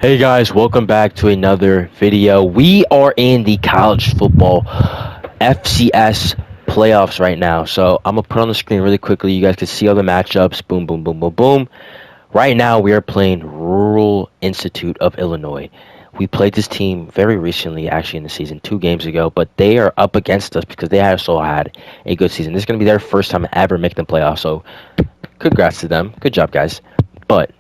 Hey guys, welcome back to another video. We are in the college football FCS playoffs right now. So I'm gonna put on the screen really quickly. You guys can see all the matchups. Boom, boom, boom, boom, boom. Right now we are playing Rural Institute of Illinois. We played this team very recently, actually in the season, 2 games ago, but they are up against us because they also had a good season. This is gonna be their first time ever making the playoffs. So congrats to them. Good job, guys. But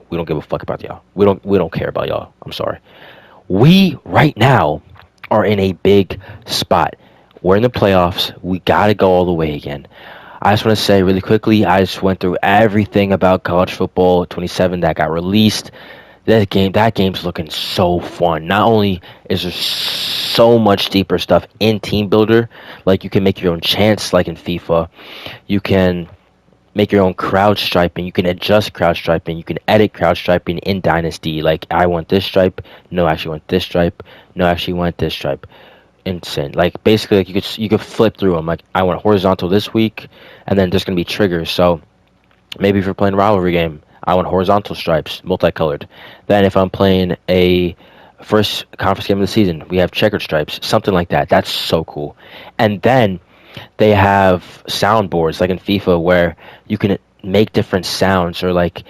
we don't give a fuck about y'all. We don't care about y'all. I'm sorry. We right now are in a big spot. We're in the playoffs. We gotta go all the way again. I just want to say really quickly, I just went through everything about college football 27 that got released. That game's looking so fun. Not only is there so much deeper stuff in Team Builder, like you can make your own chants like in FIFA. You can make your own crowd striping. You can adjust crowd striping. You can edit crowd striping in Dynasty. Like, I want this stripe. No, I actually want this stripe. No, I actually want this stripe. Insane. Like, basically, like you could flip through them. Like, I want horizontal this week, and then there's gonna be triggers. So maybe if you're playing a rivalry game, I want horizontal stripes, multicolored. Then if I'm playing a first conference game of the season, we have checkered stripes, something like that. That's so cool. And then they have soundboards like in FIFA where you can make different sounds or like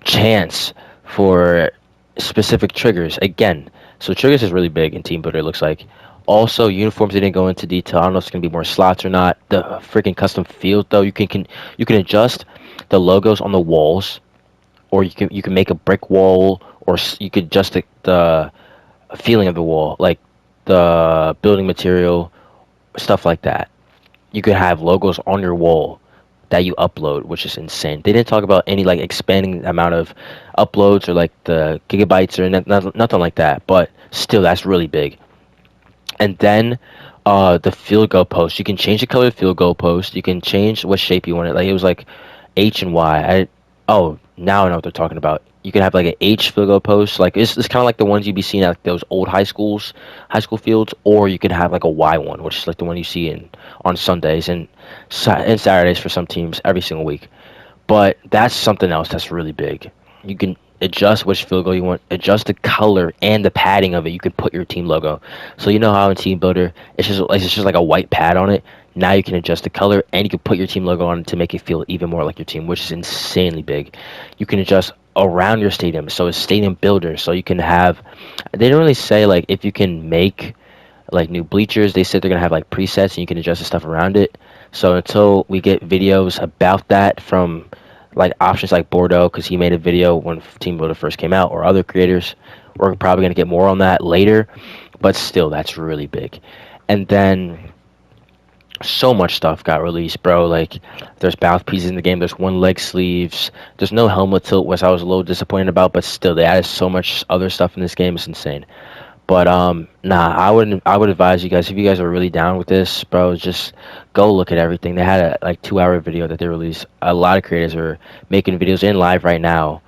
chants for specific triggers. Again, so triggers is really big in Team Builder, it looks like. Also, uniforms they didn't go into detail. I don't know if it's gonna be more slots or not. The freaking custom field though, you can adjust the logos on the walls, or you can make a brick wall, or you could adjust the feeling of the wall, like the building material, stuff like that. You could have logos on your wall that you upload, which is insane. They didn't talk about any like expanding the amount of uploads or like the gigabytes or nothing like that, but still that's really big. And then the field goal post, you can change the color of the field goal post. You can change what shape you want it. Like it was like H and Y. Oh, now I know what they're talking about. You can have like an H field goal post, like it's kind of like the ones you'd be seeing at like, those old high school fields, or you can have like a Y one, which is like the one you see in on Sundays and Saturdays for some teams every single week. But that's something else that's really big. You can adjust which field goal you want, adjust the color and the padding of it. You can put your team logo. So you know how in Team Builder it's just like a white pad on it. Now you can adjust the color and you can put your team logo on it to make it feel even more like your team, which is insanely big. You can adjust around your stadium, so it's stadium builder. So you can have. They don't really say like if you can make like new bleachers. They said they're gonna have like presets and you can adjust the stuff around it. So until we get videos about that from like options like Bordeaux, because he made a video when Team Builder first came out, or other creators, we're probably gonna get more on that later. But still, that's really big. And then so much stuff got released, bro. Like there's mouthpieces in the game. There's one leg sleeves. There's no helmet tilt, which I was a little disappointed about. But still, they added so much other stuff in this game. It's insane. But nah, I would advise you guys, if you guys are really down with this, bro, just go look at everything. They had a like 2 hour video that they released. A lot of creators are making videos in live right now,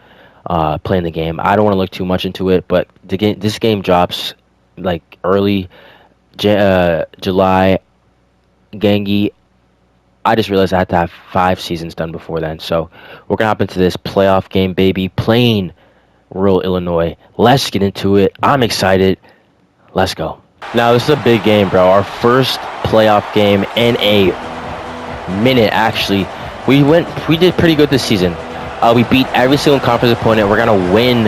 playing the game. I don't want to look too much into it, but this game drops like early July. Gangi. I just realized I had to have 5 seasons done before then. So we're gonna hop into this playoff game, baby. Playing rural Illinois. Let's get into it. I'm excited. Let's go. Now this is a big game, bro. Our first playoff game in a minute. Actually, we did pretty good this season. We beat every single conference opponent. We're gonna win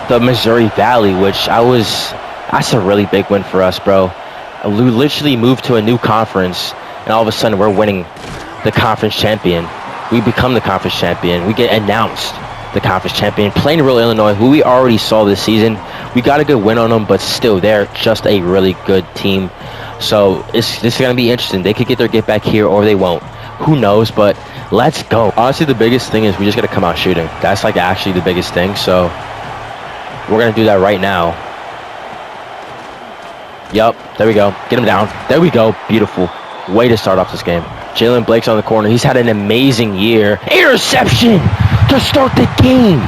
the Missouri Valley, that's a really big win for us, bro. We literally moved to a new conference, and all of a sudden we're winning the conference champion. We become the conference champion. We get announced the conference champion, playing rural Illinois, who we already saw this season. We got a good win on them, but still, they're just a really good team. So this is going to be interesting. They could get their get back here, or they won't. Who knows, but let's go. Honestly, the biggest thing is we just got to come out shooting. That's like actually the biggest thing, so we're going to do that right now. Yup, there we go. Get him down. There we go. Beautiful. Way to start off this game. Jalen Blake's on the corner. He's had an amazing year. Interception to start the game.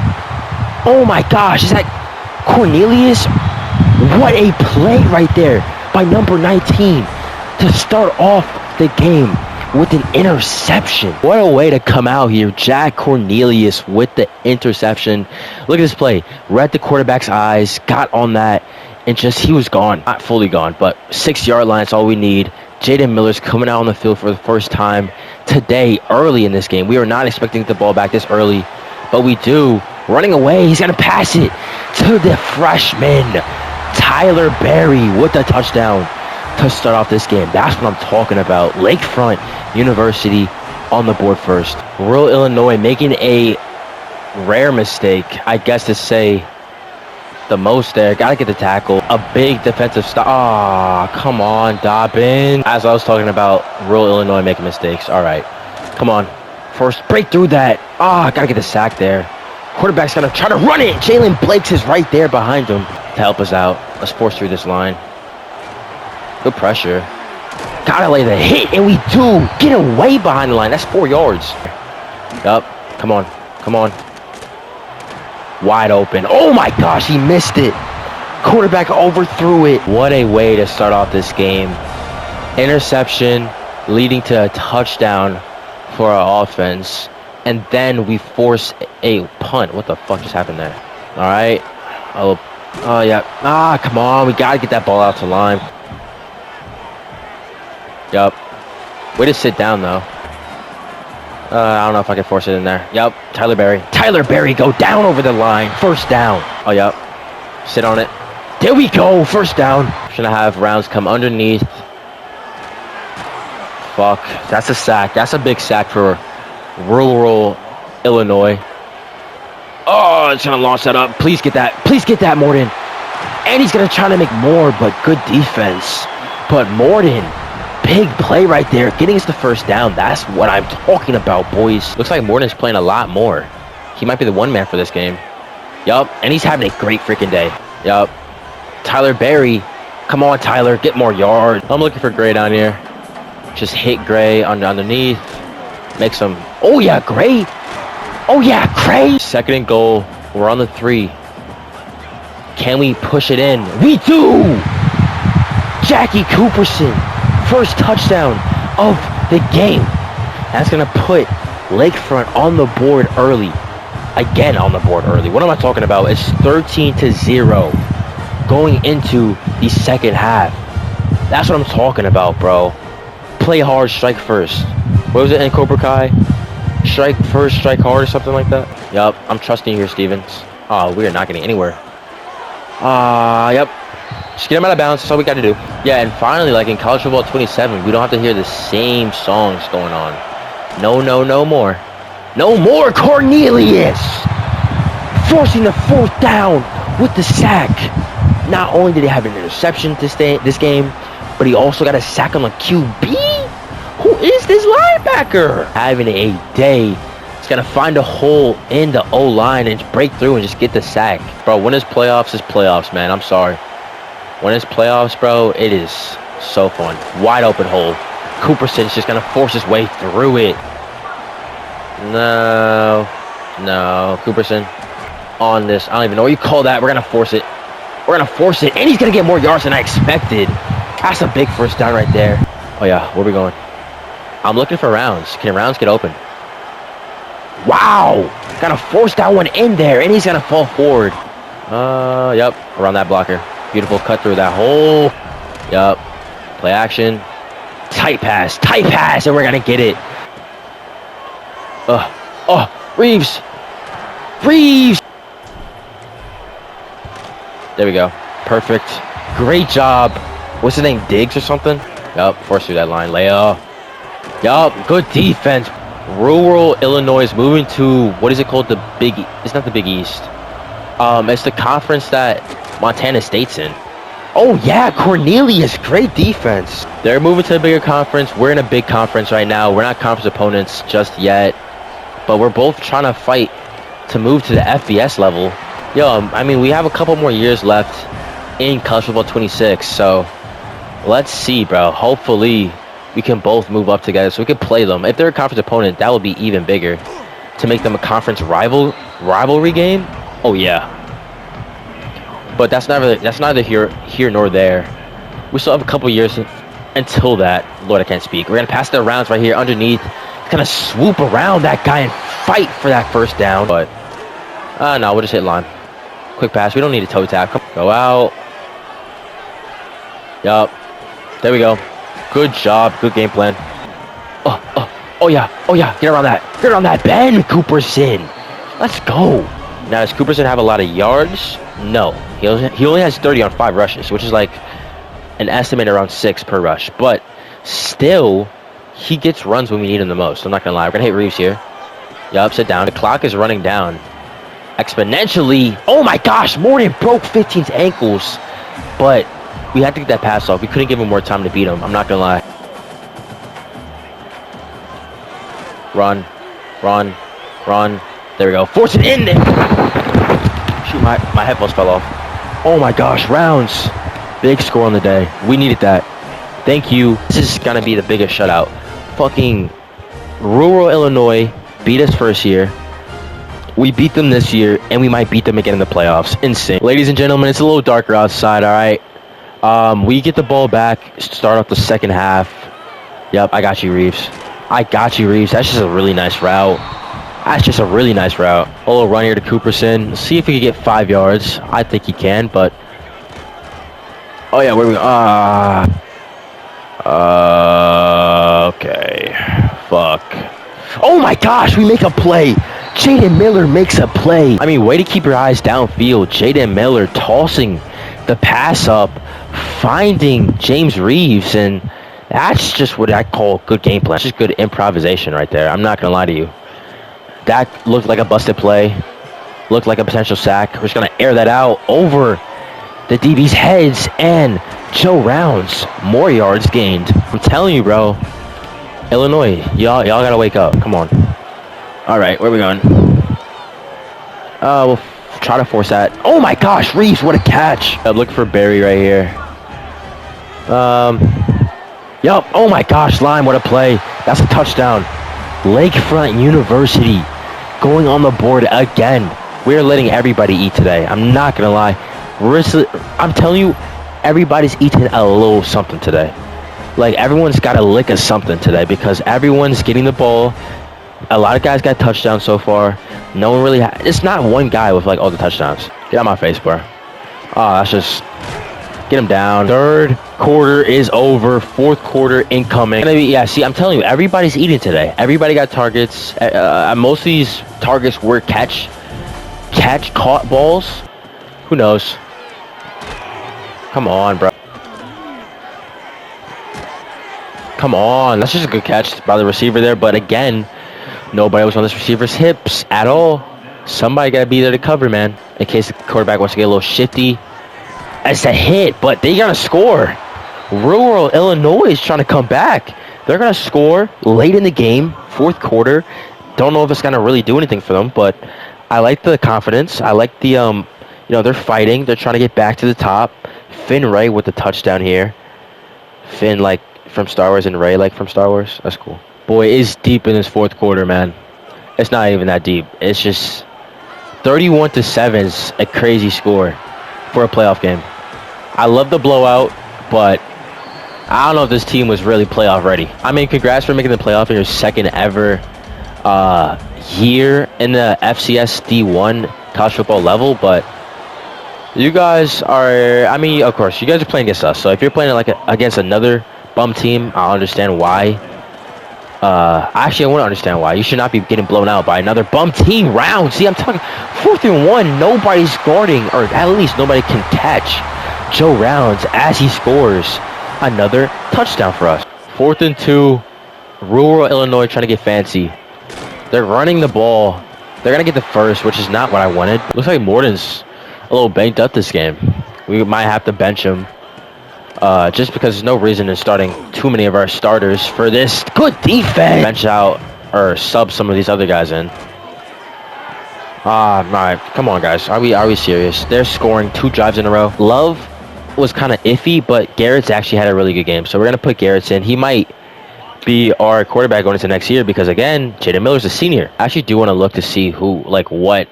Oh my gosh. Is that Cornelius? What a play right there by number 19 to start off the game. with an interception. What a way to come out here. Jack Cornelius with the interception. Look at this play. Read the quarterback's eyes, got on that, and he was gone. Not fully gone, but 6-yard line is all we need. Jaden Miller's coming out on the field for the first time today, early in this game. We are not expecting the ball back this early, but we do. Running away, he's going to pass it to the freshman, Tyler Berry, with the touchdown to start off this game. That's what I'm talking about. Lakefront University on the board first. Rural Illinois making a rare mistake, I guess to say the most there. Gotta get the tackle. A big defensive stop. Ah, come on, Dobbin. As I was talking about, Rural Illinois making mistakes. All right, come on. First, break through that. Ah, gotta get the sack there. Quarterback's gonna try to run it. Jalen Blakes is right there behind him to help us out. Let's force through this line. Good pressure. Gotta lay the hit, and we do. Get away behind the line. That's 4 yards. Yup. Come on. Come on. Wide open. Oh my gosh, he missed it. Quarterback overthrew it. What a way to start off this game. Interception leading to a touchdown for our offense. And then we force a punt. What the fuck just happened there? All right. Oh yeah. Ah, come on. We gotta get that ball out to line. Yup. Way to sit down, though. I don't know if I can force it in there. Yup. Tyler Berry. Tyler Berry, go down over the line. First down. Oh, yup. Sit on it. There we go. First down. Should I have rounds come underneath? Fuck. That's a sack. That's a big sack for rural Illinois. Oh, it's going to launch that up. Please get that. Please get that, Morton. And he's going to try to make more, but good defense. But Morton, big play right there, getting us the first down. That's what I'm talking about, boys. Looks like Morton's playing a lot more. He might be the one man for this game. Yup, and he's having a great freaking day. Yup. Tyler Berry. Come on, Tyler, get more yards. I'm looking for Gray down here. Just hit Gray underneath. Make some. Oh, yeah, Gray. Oh, yeah, Gray. Second and goal. We're on the 3. Can we push it in? We do! Jackie Cooperson. First touchdown of the game. That's going to put Lakefront on the board early. Again on the board early. What am I talking about? It's 13-0 going into the second half. That's what I'm talking about, bro. Play hard, strike first. What was it in Cobra Kai? Strike first, strike hard, or something like that? Yup, I'm trusting you here, Stevens. Oh, we are not getting anywhere. Yep. Just get him out of bounds. That's all we got to do. Yeah, and finally, like in College Football 27, we don't have to hear the same songs going on. No more. No more Cornelius! Forcing the fourth down with the sack. Not only did he have an interception this game, but he also got a sack on the QB? Who is this linebacker? Having a day. He's going to find a hole in the O-line and break through and just get the sack. Bro, when it's playoffs, it's playoffs, man. I'm sorry. When it's playoffs, bro, it is so fun. Wide open hole. Cooperson's just going to force his way through it. No. Cooperson on this. I don't even know what you call that. We're going to force it. We're going to force it. And he's going to get more yards than I expected. That's a big first down right there. Oh, yeah. Where are we going? I'm looking for rounds. Can rounds get open? Wow. Got to force that one in there. And he's going to fall forward. Yep. Around that blocker. Beautiful cut through that hole. Yup. Play action. Tight pass. And we're going to get it. Reeves. There we go. Perfect. Great job. What's his name? Diggs or something? Yup. Force through that line. Leia. Yup. Good defense. Rural Illinois is moving to, what is it called? The Big... It's not the Big East. It's the conference that Montana State's in. Oh, yeah, Cornelius. Great defense. They're moving to a bigger conference. We're in a big conference right now. We're not conference opponents just yet. But we're both trying to fight to move to the FBS level. Yo, I mean, we have a couple more years left in College Football 26. So, let's see, bro. Hopefully, we can both move up together so we can play them. If they're a conference opponent, that would be even bigger. To make them a conference rivalry game? Oh, yeah. But that's neither here nor there. We still have a couple years until that, Lord, I can't speak. We're going to pass the rounds right here underneath. It's going to swoop around that guy and fight for that first down. But, no, we'll just hit line. Quick pass. We don't need a toe tap. Go out. Yup. There we go. Good job. Good game plan. Oh, yeah. Oh, yeah. Get around that. Get around that. Ben Cooperson. Let's go. Now, does Cooperson have a lot of yards? No. He only has 30 on 5 rushes, which is like an estimate around 6 per rush. But still, he gets runs when we need him the most. I'm not going to lie. We're going to hit Reeves here. Yup, sit down. The clock is running down exponentially. Oh, my gosh. Morton broke 15's ankles. But we had to get that pass off. We couldn't give him more time to beat him. I'm not going to lie. Run. Run. Run. There we go. Force it in there. Shoot, my headphones fell off. Oh my gosh, rounds. Big score on the day. We needed that. Thank you. This is going to be the biggest shutout. Fucking rural Illinois beat us first year. We beat them this year, and we might beat them again in the playoffs. Insane. Ladies and gentlemen, it's a little darker outside, all right? We get the ball back, start off the second half. Yep, I got you, Reeves. I got you, Reeves. That's just a really nice route. That's just a really nice route. A little run here to Cooperson. Let's see if he can get 5 yards. I think he can, but... Oh, yeah, where we go? Okay. Fuck. Oh, my gosh, we make a play. Jaden Miller makes a play. I mean, way to keep your eyes downfield. Jaden Miller tossing the pass up, finding James Reeves, and that's just what I call good game plan. It's just good improvisation right there. I'm not going to lie to you. That looked like a busted play. Looked like a potential sack. We're just going to air that out over the DB's heads, and Joe Rounds, more yards gained. I'm telling you, bro. Illinois, y'all got to wake up. Come on. All right, where are we going? We'll try to force that. Oh, my gosh, Reeves, what a catch. I'm looking for Barry right here. Yup. Oh, my gosh, Lime, what a play. That's a touchdown. Lakefront University going on the board again. We're letting everybody eat today. I'm not going to lie. I'm telling you, everybody's eating a little something today. Like, everyone's got a lick of something today because everyone's getting the ball. A lot of guys got touchdowns so far. No one really it's not one guy with, like, all the touchdowns. Get out my face, bro. Oh, that's just... Get him down. Third quarter is over. Fourth quarter incoming. Yeah, see, I'm telling you, everybody's eating today. Everybody got targets. Most of these targets were caught balls. Who knows? Come on, bro. Come on. That's just a good catch by the receiver there. But again, nobody was on this receiver's hips at all. Somebody got to be there to cover, man. In case the quarterback wants to get a little shifty. It's a hit, but they got to score. Rural Illinois is trying to come back. They're going to score late in the game, fourth quarter. Don't know if it's going to really do anything for them, but I like the confidence. I like the, they're fighting. They're trying to get back to the top. Finn Ray with the touchdown here. Finn, like, from Star Wars, and Ray, like, from Star Wars. That's cool. Boy, it's deep in this fourth quarter, man. It's not even that deep. It's just 31-7 is a crazy score for a playoff game. I love the blowout, but I don't know if this team was really playoff ready. I mean, congrats for making the playoff in your second ever year in the FCS D1 college football level, but you guys are, I mean, of course, you guys are playing against us, so if you're playing like against another bum team, I'll understand why. Actually, I want to understand why. You should not be getting blown out by another bum team round. See, I'm talking 4th and 1. Nobody's guarding, or at least nobody can catch Joe Rounds as he scores another touchdown for us. 4th and 2. Rural Illinois trying to get fancy. They're running the ball. They're going to get the first, which is not what I wanted. Looks like Morton's a little banged up this game. We might have to bench him. Just because there's no reason in starting too many of our starters for this good defense. Bench out or sub some of these other guys in. All right, come on, guys. Are we serious? They're scoring 2 drives in a row. Love was kind of iffy, but Garrett's actually had a really good game. So we're gonna put Garrett's in. He might be our quarterback going into next year because again, Jaden Miller's a senior. I actually do want to look to see what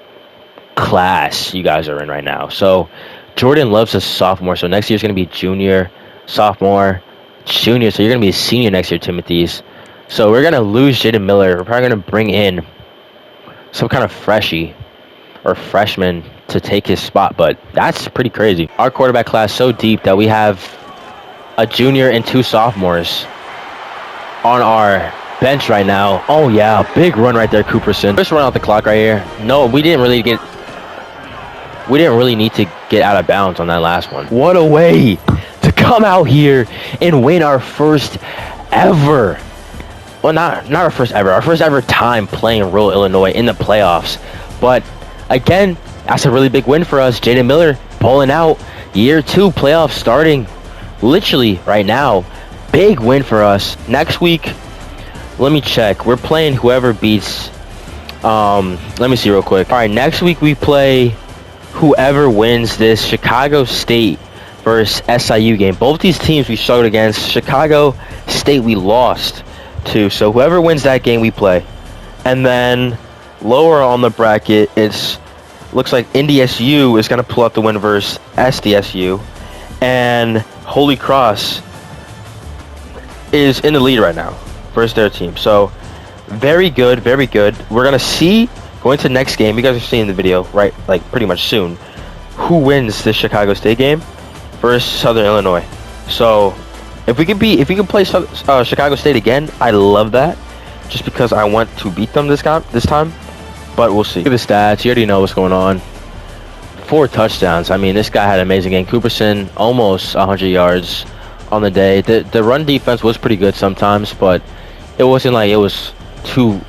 class you guys are in right now. So Jordan Love's a sophomore, so next year's going to be junior, sophomore. junior, so you're gonna be a senior next year, Timothy's. So we're gonna lose Jaden Miller. We're probably gonna bring in some kind of freshie or freshman to take his spot, but that's pretty crazy. Our quarterback class so deep that we have a junior and 2 sophomores on our bench right now. Oh yeah, big run right there, Cooperson. Just run out the clock right here. No, we didn't really need to get out of bounds on that last one. What a way to come out here and win our first ever. Well, not our first ever. Our first ever time playing rural Illinois in the playoffs. But again, that's a really big win for us. Jaden Miller pulling out. Year 2 playoffs starting literally right now. Big win for us. Next week, let me check. We're playing whoever beats. Let me see real quick. All right, next week we play whoever wins this Chicago State versus SIU game. Both these teams we struggled against. Chicago State we lost to. So whoever wins that game we play. And then lower on the bracket, looks like NDSU is going to pull out the win versus SDSU. And Holy Cross is in the lead right now versus their team. So very good, very good. We're going to see going to the next game. You guys are seeing the video, right? Like pretty much soon. Who wins this Chicago State game versus Southern Illinois? So if we can play Chicago State again, I love that. Just because I want to beat them this time. But we'll see. Look at the stats. You already know what's going on. 4 touchdowns. I mean, this guy had an amazing game. Cooperson almost 100 yards on the day. The run defense was pretty good sometimes, but it wasn't like it was too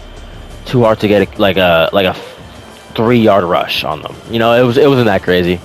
hard to get like a 3-yard rush on them. You know, it wasn't that crazy.